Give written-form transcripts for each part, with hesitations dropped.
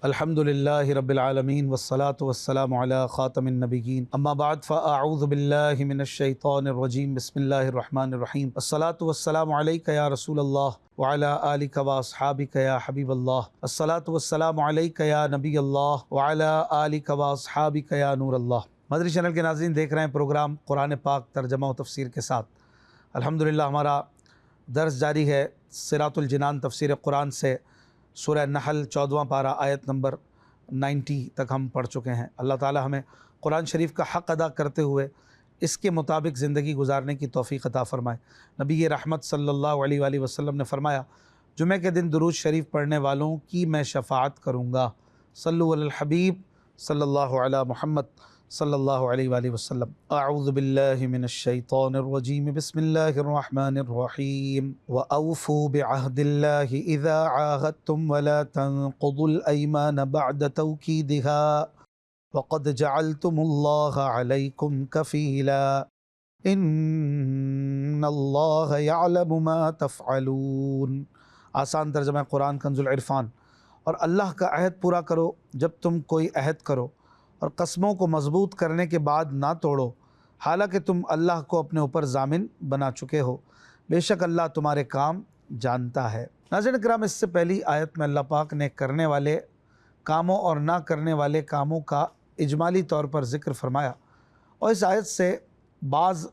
अल्हम्दुलिल्लाहि रब्बिल आलमीन वस्सलातु वस्सलामु अला ख़ातमिन नबिय्यीन अम्मा बाद फ़अऊज़ु बिल्लाहि मिनश शैतानिर रजीम बिस्मिल्लाहिर रहमानिर रहीम अस्सलातु वस्सलामु अलैका या रसूलल्लाह व अला आलिका व अस्हाबिका या हबीबल्लाह अस्सलातु वस्सलामु अलैका या नबियल्लाह व अला आलिका व अस्हाबिका या नूरल्लाह। मदरी चैनल के नाज़रीन, देख रहे हैं प्रोग्राम कुरान पाक तर्जमा व तफसीर के साथ। अल्हम्दुलिल्लाह हमारा दर्स जारी है सिरातुल जिनान तफसीर कुरान से। सूरह नहल 14वां पारा आयत नंबर 90 तक हम पढ़ चुके हैं। अल्लाह ताला हमें कुरान शरीफ का हक़ अदा करते हुए इसके मुताबिक ज़िंदगी गुजारने की तौफ़ीक़ अता फ़रमाए। नबी रहमत सल्लल्लाहु अलैहि वसल्लम ने फ़रमाया, जुमे के दिन दुरूद शरीफ पढ़ने वालों की मैं शफ़ाअत करूँगा। सल्लु अलल हबीब सल्लल्लाहु अला मुहम्मद सल्लल्लाहु अलैहि वसल्लम। अऊज़ु बिल्लाहि मिनश शैतानिर रजीम बिस्मिल्लाहिर रहमानिर रहीम व औफ़ू बिअहदिल्लाहि इज़ा आहदतुम व ला तनक़ुदुल अयमान बअद तौकीदिहा व क़द जअलतुमुल्लाह अलैकुम कफ़ीला इन्नल्लाह यअलमु मा तफ़अलून। आसान तर्जुमा कुरान कंजुल इरफ़ान। और अल्लाह का अहद पूरा करो जब तुम कोई अहद करो, और कस्मों को मजबूत करने के बाद ना तोड़ो, हालांकि तुम अल्लाह को अपने ऊपर जामिन बना चुके हो। बेशक अल्लाह तुम्हारे काम जानता है। नाज़रीन किराम, इससे पहली आयत में अल्लाह पाक ने करने वाले कामों और ना करने वाले कामों का इजमाली तौर पर ज़िक्र फरमाया, और इस आयत से बाज़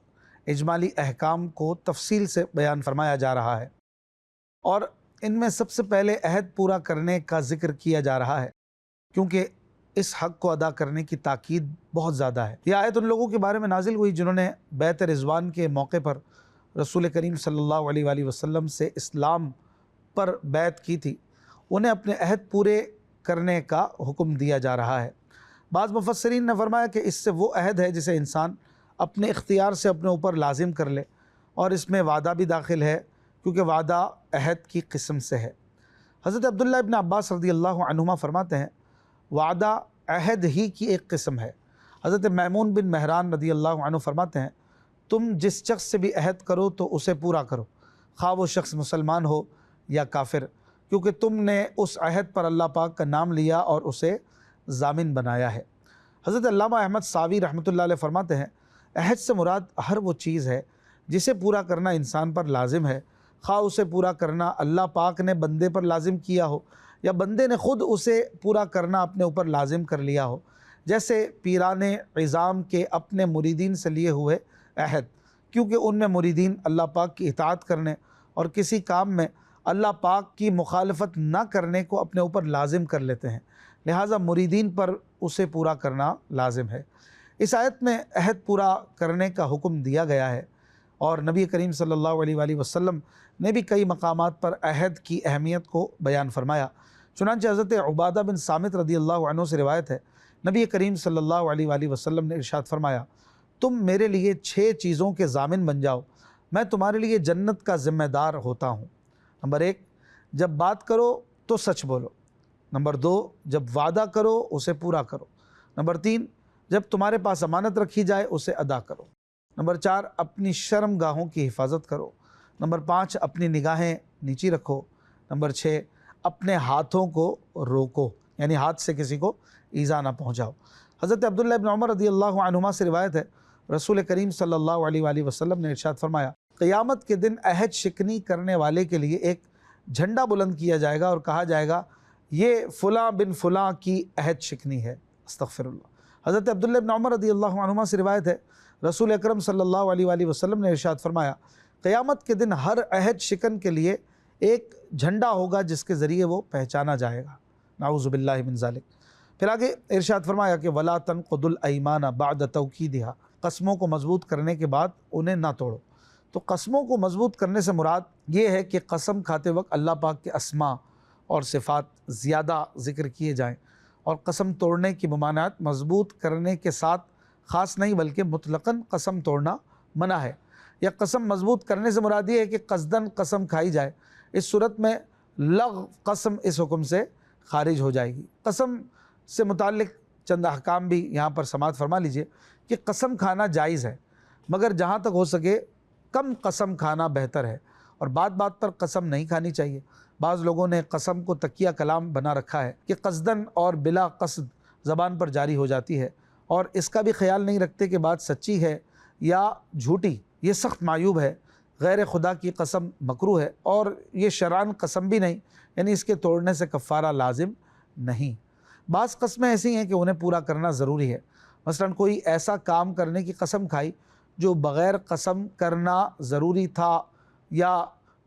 इजमाली अहकाम को तफसील से बयान फरमाया जा रहा है। और इनमें सबसे पहले अहद पूरा करने का ज़िक्र किया जा रहा है, क्योंकि इस हक़ को अदा करने की ताकीद बहुत ज़्यादा है। यह आयत उन लोगों के बारे में नाजिल हुई जिन्होंने बैत रिज़वान के मौके पर रसूल करीम सल्लल्लाहु अलैहि वसल्लम से इस्लाम पर बैत की थी। उन्हें अपने अहद पूरे करने का हुक्म दिया जा रहा है। बाज़ मुफस्सिरीन ने फरमाया कि इससे वो अहद है जिसे इंसान अपने इख्तियार से अपने ऊपर लाजिम कर ले, और इसमें वादा भी दाखिल है, क्योंकि वादा अहद की किस्म से है। हज़रत अब्दुल्लाह इब्न अब्बास रज़ियल्लाहु अन्हुमा फरमाते हैं, वादा अहद ही की एक किस्म है। हज़रत मैमून बिन महरान रज़ियल्लाहु अन्हु फरमाते हैं, तुम जिस शख्स से भी अहद करो तो उसे पूरा करो, खा वो शख्स मुसलमान हो या काफिर, क्योंकि तुमने उस अहद पर अल्लाह पाक का नाम लिया और उसे जामिन बनाया है। हज़रत अल्लामा अहमद सावी रहमतुल्लाह अलैह फरमाते हैं, अहद से मुराद हर वो चीज़ है जिसे पूरा करना इंसान पर लाजिम है, खा उसे पूरा करना अल्लाह पाक ने बंदे पर लाजिम किया हो या बंदे ने ख़ुद उसे पूरा करना अपने ऊपर लाजिम कर लिया हो। जैसे पीराने इज़ाम के अपने मुरीदीन से लिए हुए अहद, क्योंकि उनमें मुरीदीन अल्लाह पाक की इताअत करने और किसी काम में अल्लाह पाक की मुखालफत ना करने को अपने ऊपर लाजिम कर लेते हैं, लिहाजा मुरीदीन पर उसे पूरा करना लाजिम है। इस आयत में अहद पूरा करने का हुक्म दिया गया है, और नबी करीम सल्लल्लाहु अलैहि वसल्लम ने भी कई मकामात पर अहद की अहमियत को बयान फरमाया। चुनांचे हज़रत उबादा बिन सामित रज़ियल्लाहु अन्हु से रिवायत है, नबी करीम सल्लल्लाहु अलैहि वसल्लम ने इरशाद फरमाया, तुम मेरे लिए 6 चीज़ों के ज़ामिन बन जाओ, मैं तुम्हारे लिए जन्नत का ज़िम्मेदार होता हूँ। नंबर 1, जब बात करो तो सच बोलो। नंबर 2, जब वादा करो उसे पूरा करो। नंबर 3, जब तुम्हारे पास अमानत रखी जाए उसे अदा करो। नंबर 4, अपनी शर्मगाहों की हिफाजत करो। नंबर 5, अपनी निगाहें नीची रखो। नंबर 6, अपने हाथों को रोको, यानी हाथ से किसी को ईज़ा ना पहुँचाओ। हज़रत अब्दुल्लाह इब्न उमर रज़ियल्लाहु अन्हुमा से रिवायत है, रसूल करीम सल्लल्लाहु अलैहि वसल्लम ने इरशाद फरमाया, क़यामत के दिन अहद शिकनी करने वाले के लिए एक झंडा बुलंद किया जाएगा और कहा जाएगा, ये फ़ुलाँ बिन फ़ुलाँ की अहद शिकनी है। अस्तग़फ़िरुल्लाह। हज़रत अब्दुल्लाह इब्न उमर रज़ियल्लाहु अन्हुमा से रिवायत है, रसूल अकरम सल्लल्लाहु अलैहि वसल्लम ने इरशाद फरमाया, क़यामत के दिन हर अहद शिकन के लिए एक झंडा होगा जिसके ज़रिए वो पहचाना जाएगा। नाऊज़ु बिल्लाहि मिन ज़ालिक। फिर आगे इरशाद फरमाया कि वला तनक़ुदुल अयमाना बअद तौकीदिहा, कस्मों को मजबूत करने के बाद उन्हें ना तोड़ो। तो कस्मों को मजबूत करने से मुराद ये है कि कसम खाते वक्त अल्लाह पाक के अस्मा और सिफ़ात ज़्यादा ज़िक्र किए जाएँ, और कसम तोड़ने की ममानात मजबूत करने के साथ ख़ास नहीं बल्कि मुतलक़न कसम तोड़ना मना है। या कसम मजबूत करने से मुराद ये है कि कसदन कसम खाई जाए, इस सूरत में लग़ कसम इस हुक्म से खारिज हो जाएगी। कसम से मुताल्लिक़ चंद अहकाम भी यहाँ पर समाअत फरमा लीजिए कि कसम खाना जायज़ है, मगर जहाँ तक हो सके कम कसम खाना बेहतर है, और बात बात पर कसम नहीं खानी चाहिए। बाज़ लोगों ने कसम को तकिया कलाम बना रखा है कि कसदन और बिला कसद ज़बान पर जारी हो जाती है, और इसका भी ख्याल नहीं रखते कि बात सच्ची है या झूठी। ये सख्त मायूब है। गैर खुदा की कसम मकरूह है और ये शरान कसम भी नहीं, यानी इसके तोड़ने से कफ़ारा लाजिम नहीं। बाज़ कस्में ऐसी हैं कि उन्हें पूरा करना ज़रूरी है। मसलन कोई ऐसा काम करने की कसम खाई जो बग़ैर कसम करना ज़रूरी था, या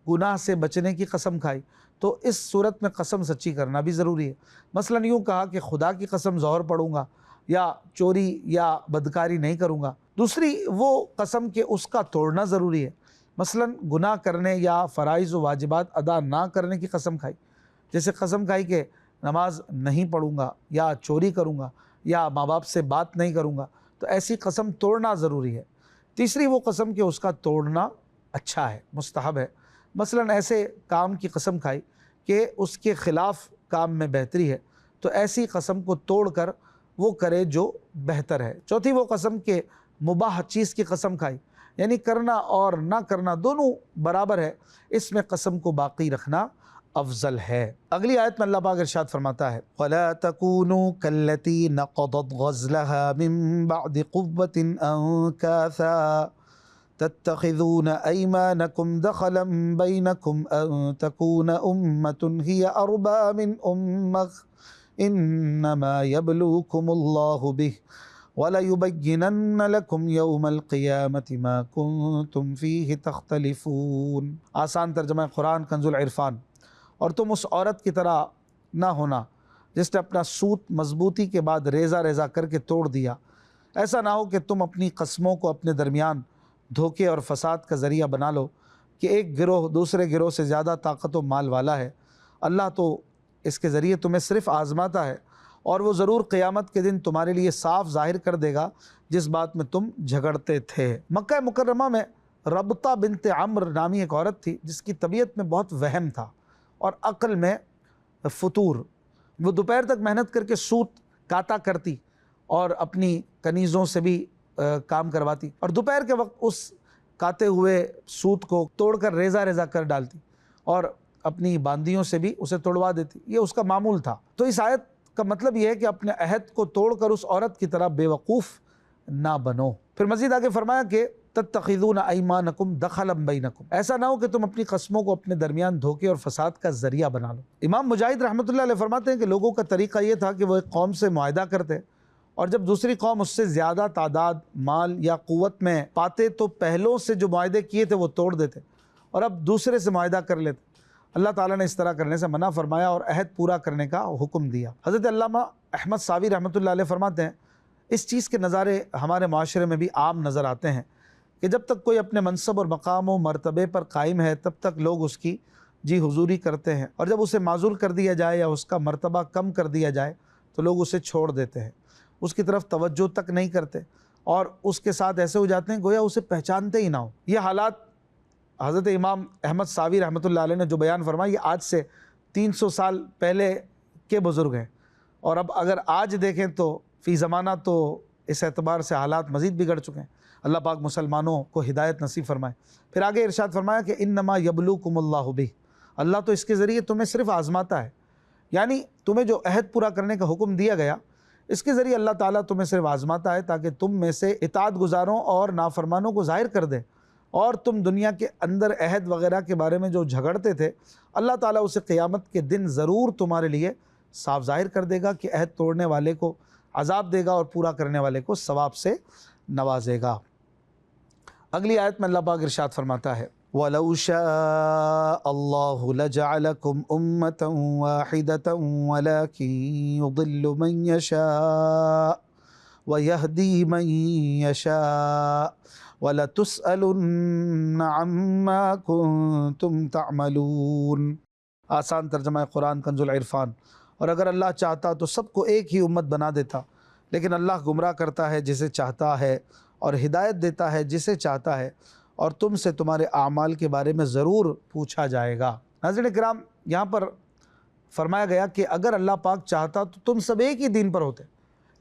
गुनाह से बचने की कसम खाई, तो इस सूरत में कसम सच्ची करना भी ज़रूरी है। मसलन यूँ कहा कि खुदा की कसम ज़ोहर पढ़ूँगा या चोरी या बदकारी नहीं करूँगा। दूसरी वो कसम के उसका तोड़ना ज़रूरी है। मसलन गुनाह करने या फ़राइज़ व वाजिबात अदा ना करने की कसम खाई, जैसे कसम खाई कि नमाज नहीं पढ़ूँगा या चोरी करूँगा या माँ बाप से बात नहीं करूँगा, तो ऐसी कसम तोड़ना ज़रूरी है। तीसरी वो कसम कि उसका तोड़ना अच्छा है, मुस्तहब है। मसलन ऐसे काम की कसम खाई कि उसके ख़िलाफ़ काम में बेहतरी है, तो ऐसी कसम को तोड़ कर वो करे जो बेहतर है। चौथी वो कसम के मुबाह चीज़ की कसम खाई, यानी करना और ना करना दोनों बराबर है, इसमें कसम को बाकी रखना अफजल है। अगली आयत में अल्लाह पाक इरशाद फरमाता है, वला तकूनू कल्लती नक़दत गज़लहा मिन बअद क़ुव्वतिन अंकासा तत्तखिज़ून अयमानकुम दख़लन बैनकुम अन तकून उम्मतुन हिय अरबा मिन उम्मह इन्नमा यब्लूकुमुल्लाहु बिहि वलयुबय्यिनन्न लकुम यौमल क़ियामति मा कुन्तुम फ़ीहि तख्तलिफ़ून। आसान तर्जुमा कुरान कंजुल इरफान। और तुम उस औरत की तरह ना होना जिसने अपना सूत मजबूती के बाद रेज़ा रेज़ा करके तोड़ दिया। ऐसा ना हो कि तुम अपनी कस्मों को अपने दरमियान धोखे और फसाद का ज़रिया बना लो कि एक गिरोह दूसरे गिरोह से ज़्यादा ताकत व माल वाला है। अल्लाह तो इसके ज़रिए तुम्हें सिर्फ़ आज़माता है, और वो ज़रूर क़यामत के दिन तुम्हारे लिए साफ़ ज़ाहिर कर देगा जिस बात में तुम झगड़ते थे। मक्का मुकर्रमा में रबता बिनते अम्र नामी एक औरत थी जिसकी तबीयत में बहुत वहम था और अक़ल में फतूर। वो दोपहर तक मेहनत करके सूत काता करती और अपनी कनीज़ों से भी काम करवाती, और दोपहर के वक्त उस काते हुए सूत को तोड़कर रेज़ा रेज़ा कर डालती और अपनी बांदियों से भी उसे तोड़वा देती। ये उसका मामूल था। तो इस आयत का मतलब यह है कि अपने अहद को तोड़कर उस औरत की तरह बेवकूफ़ ना बनो। फिर मज़ीद आगे फरमाया कि तत्तखिज़ून अयमानकुम दख़लन बैनकुम, ऐसा ना हो कि तुम अपनी कस्मों को अपने दरमियान धोखे और फसाद का ज़रिया बना लो। इमाम मुजाहिद रहमतुल्लाह अलैह फरमाते हैं कि लोगों का तरीक़ा ये था कि वो एक कौम से मुआहदा करते, और जब दूसरी कौम उससे ज़्यादा तादाद माल या क़ुव्वत में पाते तो पहलों से जो मुआहदे किए थे वो तोड़ देते और अब दूसरे से मुआहदा कर लेते। अल्लाह ताला ने इस तरह करने से मना फरमाया और अहद पूरा करने का हुक्म दिया। हज़रत अल्लामा अहमद सावी रहमतुल्लाह अलैह फरमाते हैं, इस चीज़ के नज़ारे हमारे माशरे में भी आम नज़र आते हैं कि जब तक कोई अपने मनसब और मकाम व मरतबे पर कायम है तब तक लोग उसकी जी हुजूरी करते हैं, और जब उसे माजूल कर दिया जाए या उसका मरतबा कम कर दिया जाए तो लोग उसे छोड़ देते हैं, उसकी तरफ तवज्जो तक नहीं करते और उसके साथ ऐसे हो जाते हैं गोया उसे पहचानते ही ना हो। ये हालात हज़रत इमाम अहमद सावी रहमतुल्लाह अलैह ने जो बयान फरमाया ये आज से 300 साल पहले के बुज़ुर्ग हैं, और अब अगर आज देखें तो फ़ी ज़माना तो इस एतबार से हालात मज़ीद बिगड़ चुके हैं। अल्लाह पाक मुसलमानों को हिदायत नसीब फरमाए। फिर आगे इरशाद फरमाया कि इन्नमा यब्लूकुमुल्लाहु बिही, अल्लाह तो इसके ज़रिए तुम्हें सिर्फ़ आज़माता है, यानी तुम्हें जो अहद पूरा करने का हुक्म दिया गया इसके ज़रिए अल्लाह ताला तुम्हें सिर्फ आज़माता है ताकि तुम में से इताअत गुज़ारों और नाफरमानों को ज़ाहिर कर दे, और तुम दुनिया के अंदर अहद वग़ैरह के बारे में जो झगड़ते थे अल्लाह ताला उसे क़यामत के दिन ज़रूर तुम्हारे लिए साफ ज़ाहिर कर देगा कि अहद तोड़ने वाले को अज़ाब देगा और पूरा करने वाले को सवाब से नवाजेगा। अगली आयत में अल्लाह पाक इरशाद फरमाता है, वलौ शाअल्लाहु लजअलकुम उम्मतन वाहिदतन वलाकिन युदिल्लु मन यशा व यहदी मन यशा वलतुसअलुन्न अम्मा कुंतुम तअमलून। आसान तर्जुमा कुरान कंजुल इरफान। और अगर अल्लाह चाहता तो सबको एक ही उम्मत बना देता, लेकिन अल्लाह गुमराह करता है जिसे चाहता है और हिदायत देता है जिसे चाहता है, और तुमसे तुम्हारे आमाल के बारे में ज़रूर पूछा जाएगा। नाज़रीन किराम, यहाँ पर फरमाया गया कि अगर अल्लाह पाक चाहता तो तुम सब एक ही दीन पर होते,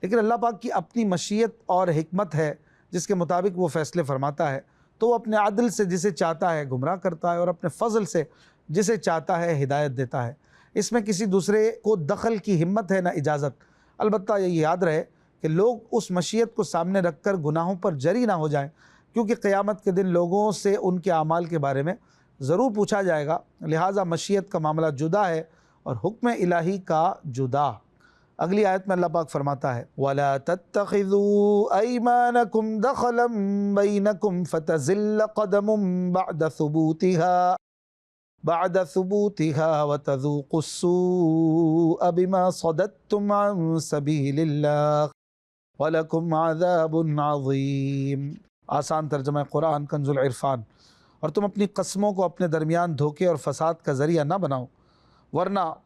लेकिन अल्लाह पाक की अपनी मशीयत और हिकमत है जिसके मुताबिक वो फ़ैसले फरमाता है, तो वो अपने अदल से जिसे चाहता है गुमराह करता है और अपने फ़ज़ल से जिसे चाहता है हिदायत देता है। इसमें किसी दूसरे को दखल की हिम्मत है ना इजाज़त। अलबत्ता ये याद रहे कि लोग उस मशीयत को सामने रखकर गुनाहों पर जरी ना हो जाएं, क्योंकि क़यामत के दिन लोगों से उनके अमाल के बारे में ज़रूर पूछा जाएगा। लिहाजा मशीयत का मामला जुदा है और हुक्म इलाही का जुदा। अगली आयत में अल्लाह पाक फरमाता है, वला तत्तखिज़ू अयमानकुम दखलन बैनकुम फतज़िल्ल क़दमुम बअद सुबूतिहा व तज़ूक़ुस्सूअ बिमा सदद्तुम अन सबीलिल्लाह व लकुम अज़ाबुन अज़ीम। आसान तर्जुमा कुरान कंजुल इरफान। और तुम अपनी कस्मों को अपने दरमियान धोखे और फसाद का ज़रिया ना बनाओ, वरना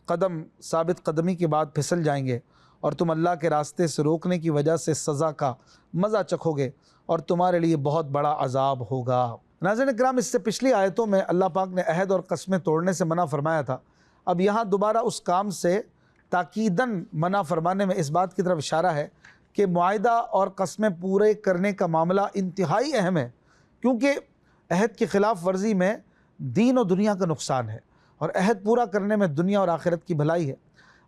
कदम साबित कदमी के बाद फिसल जाएंगे और तुम अल्लाह के रास्ते से रोकने की वजह से सज़ा का मज़ा चखोगे और तुम्हारे लिए बहुत बड़ा अजाब होगा। नाज़रीन इकराम, इससे पिछली आयतों में अल्लाह पाक ने अहद और कस्में तोड़ने से मना फरमाया था। अब यहाँ दोबारा उस काम से ताकीदन मना फरमाने में इस बात की तरफ इशारा है कि मुआहिदा और कस्में पूरे करने का मामला इंतहाई अहम है, क्योंकि अहद की ख़िलाफ़ वर्जी में दीन और दुनिया का नुकसान है और अहद पूरा करने में दुनिया और आखिरत की भलाई है।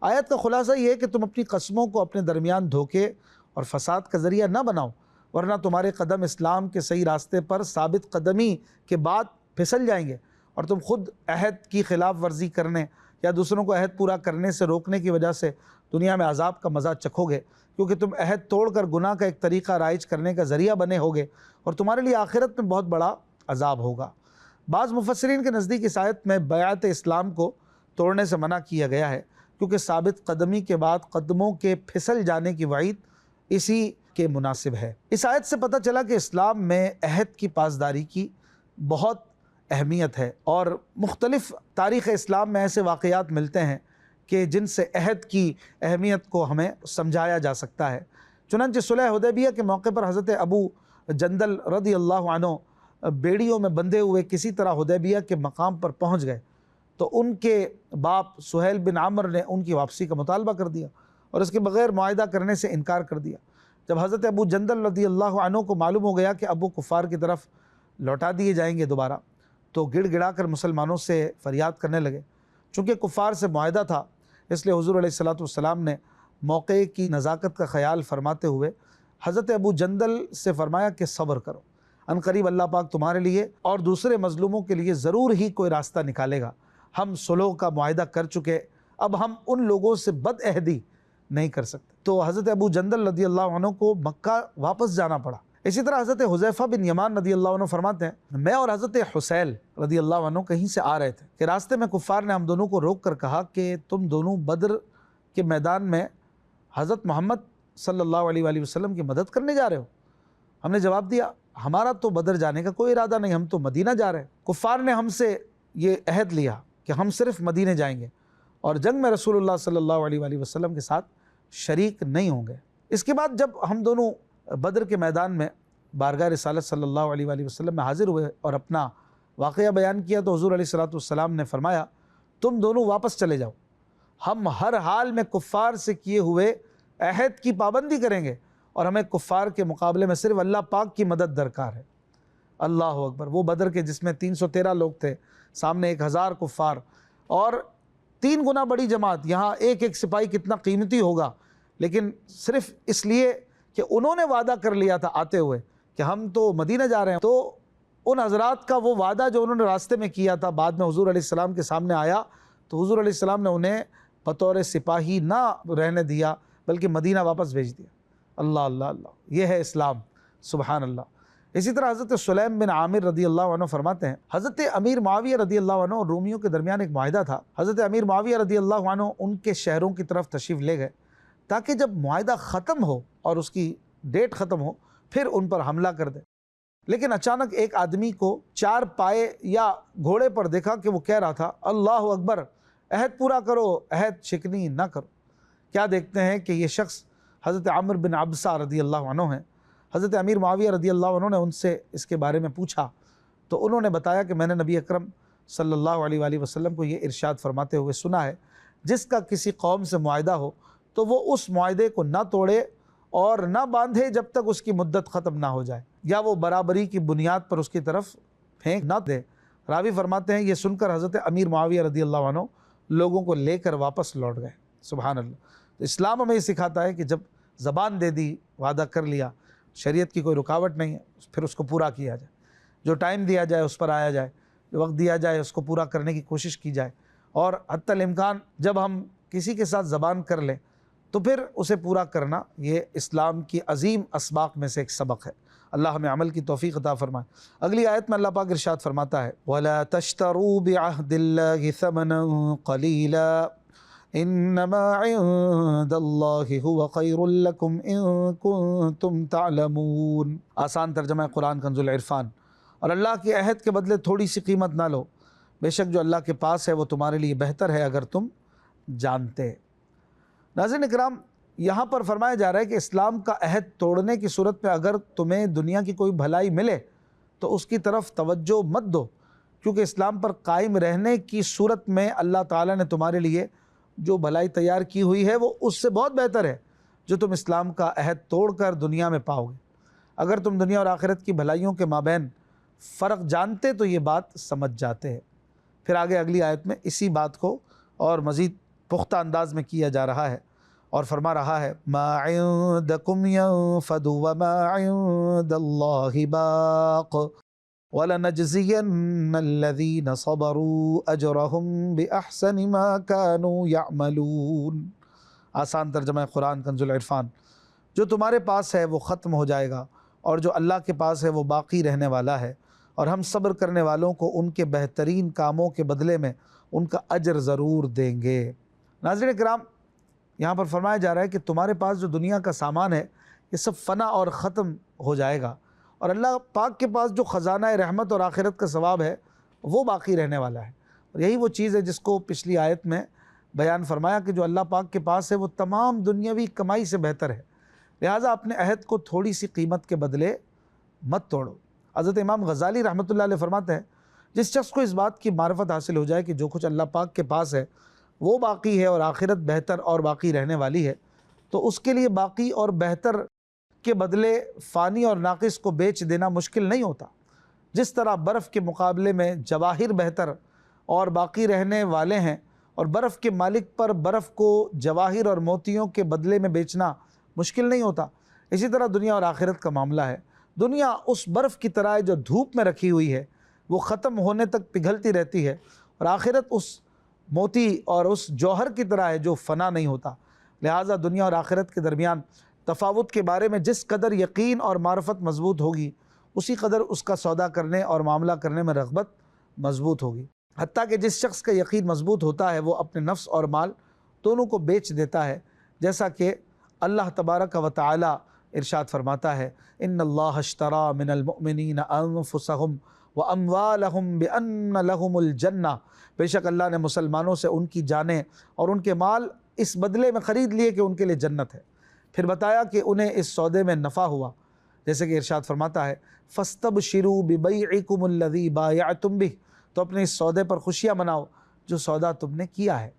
आयत का खुलासा ये है कि तुम अपनी कस्मों को अपने दरमियान धोखे और फसाद का ज़रिया न बनाओ, वरना तुम्हारे कदम इस्लाम के सही रास्ते पर साबित कदमी के बाद फिसल जाएंगे और तुम खुद अहद की ख़िलाफ़ वर्जी करने या दूसरों को अहद पूरा करने से रोकने की वजह से दुनिया में अजाब का मज़ा चखोगे, क्योंकि तुम अहद तोड़कर गुनाह का एक तरीक़ा राइज करने का ज़रिया बने होगे और तुम्हारे लिए आखिरत में बहुत बड़ा अजाब होगा। बाज़ मुफस्सिरीन के नज़दीक इस आयत में बयात इस्लाम को तोड़ने से मना किया गया है, क्योंकि साबित कदमी के बाद कदमों के फिसल जाने की वईद इसी के मुनासिब है। इस आयत से पता चला कि इस्लाम में अहद की पासदारी की बहुत अहमियत है और मुख्तलिफ़ तारीख़ इस्लाम में ऐसे वाक़यात मिलते हैं कि जिनसे अहद की अहमियत को हमें समझाया जा सकता है। चुनांचे सुलह हुदैबिया के मौके पर हज़रत अबू जंदल रज़ी अल्लाहु अन्हु बेड़ियों में बंधे हुए किसी तरह हुदैबिया के मकाम पर पहुँच गए तो उनके बाप सुहेल बिन आमर ने उनकी वापसी का मुतालबा कर दिया और इसके बग़ैर मुआहिदा करने से इनकार कर दिया। जब हज़रत अबू जंदल रज़ी अल्लाहु अन्हु को मालूम हो गया कि अब वो कुफ़ार की तरफ लौटा दिए जाएंगे दोबारा, तो गिड़गिड़ा कर मुसलमानों से फ़रियाद करने लगे। चूँकि कुफ़ार से मुआहिदा था, इसलिए हुज़ूर अलैहिस्सलातु वस्सलाम ने मौक़े की नज़ाकत का ख़याल फरमाते हुए हज़रत अबू जंदल से फ़रमाया कि सब्र करो, अनकरीब अल्लाह पाक तुम्हारे लिए और दूसरे मज़लूमों के लिए ज़रूर ही कोई रास्ता निकालेगा। हम सुलह का मुआहिदा कर चुके, अब हम उन लोगों से बदअहदी नहीं कर सकते। तो हज़रत अबू जंदल रज़ी अल्लाहु अन्हु को मक्का वापस जाना पड़ा। इसी तरह हज़रत हुज़ैफ़ा बिन यमान रज़ी अल्लाहु अन्हु फरमाते हैं, मैं और हज़रत हुसैल रज़ी अल्लाहु अन्हु कहीं से आ रहे थे कि रास्ते में कुफ़ार ने हम दोनों को रोक कर कहा कि तुम दोनों बद्र के मैदान में हज़रत मोहम्मद सल्लल्लाहु अलैहि वसल्लम की मदद करने जा रहे हो। हमने जवाब दिया, हमारा तो बदर जाने का कोई इरादा नहीं, हम तो मदीना जा रहे हैं। कुफ़ार ने हमसे ये अहद लिया कि हम सिर्फ़ मदीने जाएंगे और जंग में रसूलुल्लाह सल्लल्लाहु अलैहि वसल्लम के साथ शरीक नहीं होंगे। इसके बाद जब हम दोनों बदर के मैदान में बारगाह रिसालत सल्लल्लाहु अलैहि वसल्लम में हाज़िर हुए और अपना वाक़या बयान किया तो हुज़ूर अलैहिस्सलातु वस्सलाम ने फरमाया, तुम दोनों वापस चले जाओ, हम हर हाल में कुफ़ार से किए हुए अहद की पाबंदी करेंगे और हमें कुफ़ार के मुकाबले में सिर्फ़ अल्लाह पाक की मदद दरकार है। अल्लाह अकबर। वो बदर के जिसमें 313 लोग थे, सामने 1000 कुफ़ार और 3 गुना बड़ी जमात, यहाँ एक एक सिपाही कितना कीमती होगा, लेकिन सिर्फ़ इसलिए कि उन्होंने वादा कर लिया था आते हुए कि हम तो मदीना जा रहे हैं, तो उन हज़रात का वो वादा जो उन्होंने रास्ते में किया था बाद में हुज़ूर अलैहिस्सलाम के सामने आया, तो हुज़ूर अलैहिस्सलाम ने उन्हें बतौर सिपाही ना रहने दिया बल्कि मदीना वापस भेज दिया। अल्लाह अल्लाह अल्लाह, ये है इस्लाम, सुबहान अल्लाह। इसी तरह हज़रत सुलैम बिन आमिर रदी अल्लाह अन्हु फरमाते हैं, हज़रत अमीर मुआविया रदी अल्लाह अन्हु और रोमियों के दरमियान एक मुआहिदा था। हज़रत अमीर मुआविया रदी अल्लाह अन्हु उनके शहरों की तरफ तशरीफ़ ले गए ताकि जब मुआहिदा ख़त्म हो और उसकी डेट ख़त्म हो फिर उन पर हमला कर दे। लेकिन अचानक एक आदमी को 4 पाए या घोड़े पर देखा कि वो कह रहा था, अल्लाह अकबर, अहद पूरा करो, अहद शिकनी ना करो। क्या देखते हैं कि ये शख्स हज़रत आमिर बिन अबसा रदी अल्लाह अन्हु हैं। हज़रत अमीर मुआविया रदी अल्लाह अन्हु ने उनसे इसके बारे में पूछा तो उन्होंने बताया कि मैंने नबी अकरम सल्लल्लाहु अलैहि वसल्लम को ये इरशाद फरमाते हुए सुना है, जिसका किसी कौम से मुआहिदा हो तो वो उस मुआहिदे को ना तोड़े और ना बांधे जब तक उसकी मुद्दत ख़त्म ना हो जाए, या वो बराबरी की बुनियाद पर उसकी तरफ फेंक ना दे। रावी फरमाते हैं ये सुनकर हज़रत अमीर मुआविया रज़ी अल्लाह अन्हु लोगों को लेकर वापस लौट गए। सुभान अल्लाह। तो इस्लाम हमें ये सिखाता है कि जब ज़बान दे दी, वादा कर लिया, शरीयत की कोई रुकावट नहीं है, फिर उसको पूरा किया जाए। जो टाइम दिया जाए उस पर आया जाए, जो वक्त दिया जाए उसको पूरा करने की कोशिश की जाए। और हत्तल इम्कान जब हम किसी के साथ ज़बान कर लें तो फिर उसे पूरा करना, ये इस्लाम की अजीम असबाक में से एक सबक है। अल्लाह हमें अमल की तौफीक अता फरमाए। अगली आयत में अल्लाह पाक इरशाद फरमाता है, वला तश्तरू बिअहदिल्लाहि समनन क़लीला इन्नमा इंदल्लाहि हुवा खैरुल लकुम इन कुंतुम तअलमून। आसान तर्जमा है कुरान कंजुल इरफान। और अल्लाह के अहद के बदले थोड़ी सी कीमत ना लो, बेशक जो अल्लाह के पास है वो तुम्हारे लिए बेहतर है अगर तुम जानते। नाज़रीन इकराम, यहाँ पर फरमाया जा रहा है कि इस्लाम का अहद तोड़ने की सूरत में अगर तुम्हें दुनिया की कोई भलाई मिले तो उसकी तरफ तवज्जो मत दो, क्योंकि इस्लाम पर कायम रहने की सूरत में अल्लाह ताला ने तुम्हारे लिए जो भलाई तैयार की हुई है वो उससे बहुत बेहतर है जो तुम इस्लाम का अहद तोड़कर दुनिया में पाओगे। अगर तुम दुनिया और आखिरत की भलाइयों के माबैन फ़र्क जानते तो ये बात समझ जाते हैं। फिर आगे अगली आयत में इसी बात को और मज़ीद पुख्ता अंदाज में किया जा रहा है और फरमा रहा है, मा इंदकुम यंफदु व मा इंदल्लाहि बाक़ वलनजज़ियन्नल्लज़ीना सबरू अजरहुम बिअहसनि मा कानू यअमलून। आसान तर्जमा कुरान कंजुल इरफान। जो तुम्हारे पास है वो ख़त्म हो जाएगा और जो अल्लाह के पास है वो बाकी रहने वाला है, और हम सब्र करने वालों को उनके बेहतरीन कामों के बदले में उनका अजर ज़रूर देंगे। नाज़रीन किराम, यहाँ पर फरमाया जा रहा है कि तुम्हारे पास जो दुनिया का सामान है ये सब फ़ना और ख़त्म हो जाएगा, और अल्लाह पाक के पास जो ख़जाना रहमत और आखिरत का सवाब है वो बाकी रहने वाला है। और यही वो चीज़ है जिसको पिछली आयत में बयान फरमाया कि जो अल्लाह पाक के पास है वो तमाम दुनियावी कमाई से बेहतर है। लिहाजा अपने अहद को थोड़ी सी कीमत के बदले मत तोड़ो। हज़रत इमाम गज़ाली रहमतुल्लाह अलैह फरमाते हैं, जिस शख्स को इस बात की मार्फत हासिल हो जाए कि जो कुछ अल्लाह पाक के पास है वो बाकी है और आखिरत बेहतर और बाकी रहने वाली है, तो उसके लिए बाकी और बेहतर के बदले फ़ानी और नाक़िस को बेच देना मुश्किल नहीं होता। जिस तरह बर्फ़ के मुकाबले में जवाहिर बेहतर और बाकी रहने वाले हैं, और बर्फ़ के मालिक पर बर्फ़ को जवाहिर और मोतियों के बदले में बेचना मुश्किल नहीं होता, इसी तरह दुनिया और आखिरत का मामला है। दुनिया उस बर्फ़ की तरह है जो धूप में रखी हुई है, वो ख़त्म होने तक पिघलती रहती है, और आखिरत उस मोती और उस जौहर की तरह है जो फ़ना नहीं होता। लिहाजा दुनिया और आखिरत के दरमियान तफावत के बारे में जिस कदर यकीन और मार्फत मजबूत होगी, उसी कदर उसका सौदा करने और मामला करने में रग़बत मजबूत होगी। हत्ता कि जिस शख्स का यकीन मजबूत होता है वो अपने नफ्स और माल दोनों को बेच देता है, जैसा कि अल्लाह तबारक व तआला इरशाद फरमाता है, इन्नल्लाह अश्तरा मिनल मुअमिनीना अनफुसहुम व अम्वालहुम बिअन्न लहुमुल जन्नह। बेशक अल्लाह ने मुसलमानों से उनकी जानें और उनके माल इस बदले में ख़रीद लिए कि उनके लिए जन्नत है। फिर बताया कि उन्हें इस सौदे में नफ़ा हुआ, जैसे कि इरशाद फरमाता है, फ़स्तबशिरू बिबैइकुमुल्लज़ी बायअतुम बिह। तो अपने इस सौदे पर खुशियाँ मनाओ जो सौदा तुमने किया है।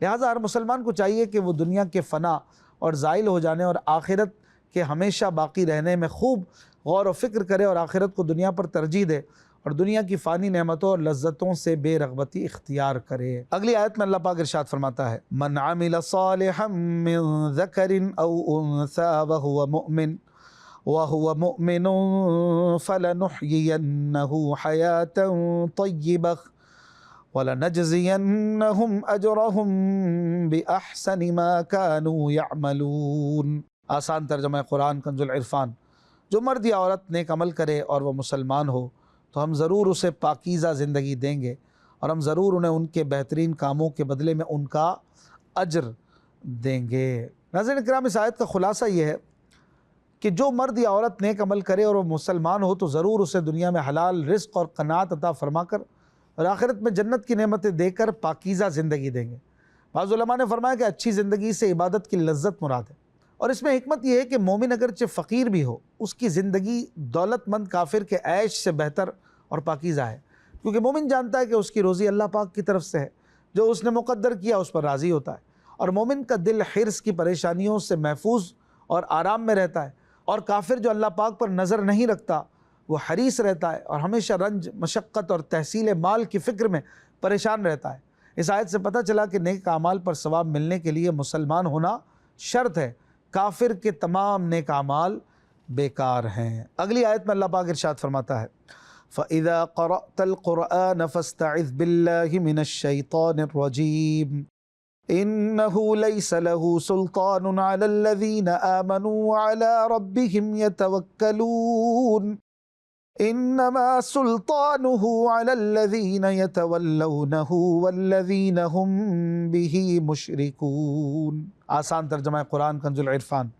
लिहाजा हर मुसलमान को चाहिए कि वो दुनिया के फ़ना और ज़ाइल हो जाने और आखिरत के हमेशा बाकी रहने में खूब गौर व फ़िक्र करे और आखिरत को दुनिया पर तरजीह दे और दुनिया की फ़ानी नेमतों और लज्जतों से बेरग़बती इख्तियार करे। अगली आयत में अल्लाह पाक इरशाद फरमाता है, मन आमिल सालिहम मिन ज़करिन औ उन्सा वहुव मुमिनुन फलनुहयियन्नहु हयातन तय्यबह वलनजज़ियन्नहुम अजरहुम बिअहसनि मा कानू यअमलून। आसान तर्जमा कुरान कंजुल इरफान। जो मर्द या औरत नेक अमल करे और वह मुसलमान हो तो हम ज़रूर उसे पाकीज़ा ज़िंदगी देंगे और हम ज़रूर उन्हें उनके बेहतरीन कामों के बदले में उनका अज्र देंगे। नाज़रीन किराम, इस आयत का ख़ुलासा ये है कि जो मर्द या औरत नेक अमल करे और वह मुसलमान हो तो ज़रूर उसे दुनिया में हलाल रिज़्क़ और क़नाअत अता फ़रमाकर और आखिरत में जन्नत की नेमतें देकर पाकीज़ा ज़िंदगी देंगे। बाज़ उलमा ने फरमाया कि अच्छी ज़िंदगी से इबादत की लज्जत मुराद है, और इसमें हिकमत यह है कि मोमिन अगरचे फ़कीर भी हो उसकी ज़िंदगी दौलतमंद काफिर के ऐश से बेहतर और पाकीज़ा है, क्योंकि मोमिन जानता है कि उसकी रोज़ी अल्लाह पाक की तरफ से है, जो उसने मुक़द्दर किया उस पर राज़ी होता है, और मोमिन का दिल हिर्स की परेशानियों से महफूज और आराम में रहता है। और काफिर जो अल्लाह पाक पर नज़र नहीं रखता वो हरीस रहता है और हमेशा रंज मशक्क़त और तहसील माल की फ़िक्र में परेशान रहता है। इस आयत से पता चला कि नेक आमाल पर सवाब मिलने के लिए मुसलमान होना शर्त है, काफिर के तमाम नेक आमाल बेकार हैं। अगली आयत में अल्लाह पाक इरशाद फरमाता है, फ़इज़ा क़रअतल क़ुरआन फ़स्तइज़ बिल्लाहि मिनश्शैतानिर्रजीम इन्नहु लैसा लहू सुल्तानुन अलल्लज़ीना आमनू व अला रब्बिहिम यतवक्कलून इन्नमा सुल्तानुहु अलल्लज़ीना यतवल्लौनहु वल्लज़ीना हुम बिही मुशरिकून। आसान तर्जुमा कुरान कंजुल इरफान।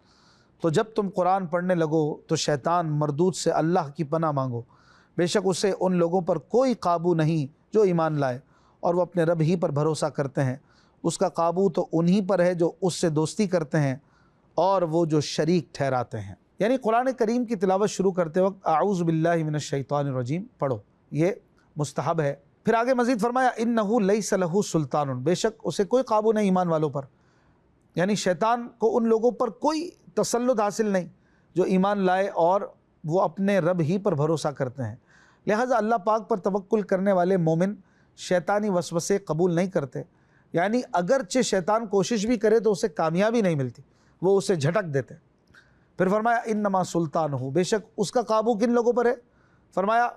तो जब तुम कुरान पढ़ने लगो तो शैतान मरदूद से अल्लाह की पनाह मांगो, बेशक उसे उन लोगों पर कोई काबू नहीं जो ईमान लाए और वो अपने रब ही पर भरोसा करते हैं। उसका काबू तो उन्हीं पर है जो उससे दोस्ती करते हैं और वो जो शरीक ठहराते हैं। यानी कुरान करीम की तिलावत शुरू करते वक्त आऊज़ु बिल्लाहि मिनश शैतानिर रजीम पढ़ो, ये मुस्तहब है। फिर आगे मज़ीद फरमाया इन्नहु लैसा लहू सुल्तानुन, बेशक उसे कोई काबू नहीं ईमान वालों पर, यानी शैतान को उन लोगों पर कोई तसल्लुत हासिल नहीं जो ईमान लाए और वो अपने रब ही पर भरोसा करते हैं। लिहाजा अल्लाह पाक पर तवक्कुल करने वाले मोमिन शैतानी वसवसे कबूल नहीं करते, यानी अगरचे शैतान कोशिश भी करे तो उसे कामयाबी नहीं मिलती, वो उसे झटक देते। फिर फरमाया इन्नमा सुल्तानुहु, बेशक उसका काबू किन लोगों पर है? फरमाया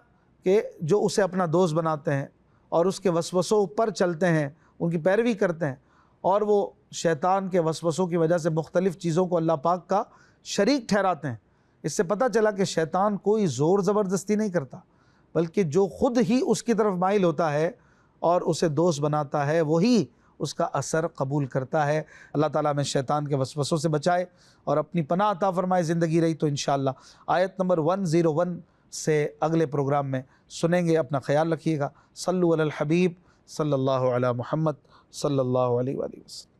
कि जो उसे अपना दोस्त बनाते हैं और उसके वसवसों पर चलते हैं, उनकी पैरवी करते हैं और वो शैतान के वसवसों की वजह से मुख्तलिफ़ चीज़ों को अल्लाह पाक का शरीक ठहराते हैं। इससे पता चला कि शैतान कोई ज़ोर ज़बरदस्ती नहीं करता, बल्कि जो ख़ुद ही उसकी तरफ माइल होता है और उसे दोस्त बनाता है वही उसका असर कबूल करता है। अल्लाह ताला हमें शैतान के वसवसों से बचाए और अपनी पनाह अता फरमाए। ज़िंदगी रही तो इंशाअल्लाह आयत नंबर 101 से अगले प्रोग्राम में सुनेंगे। अपना ख्याल रखिएगा। सल्लु अलल हबीब सल्लल्लाहु अला मुहम्मद सल्लल्लाहु अलैहि वसल्लम।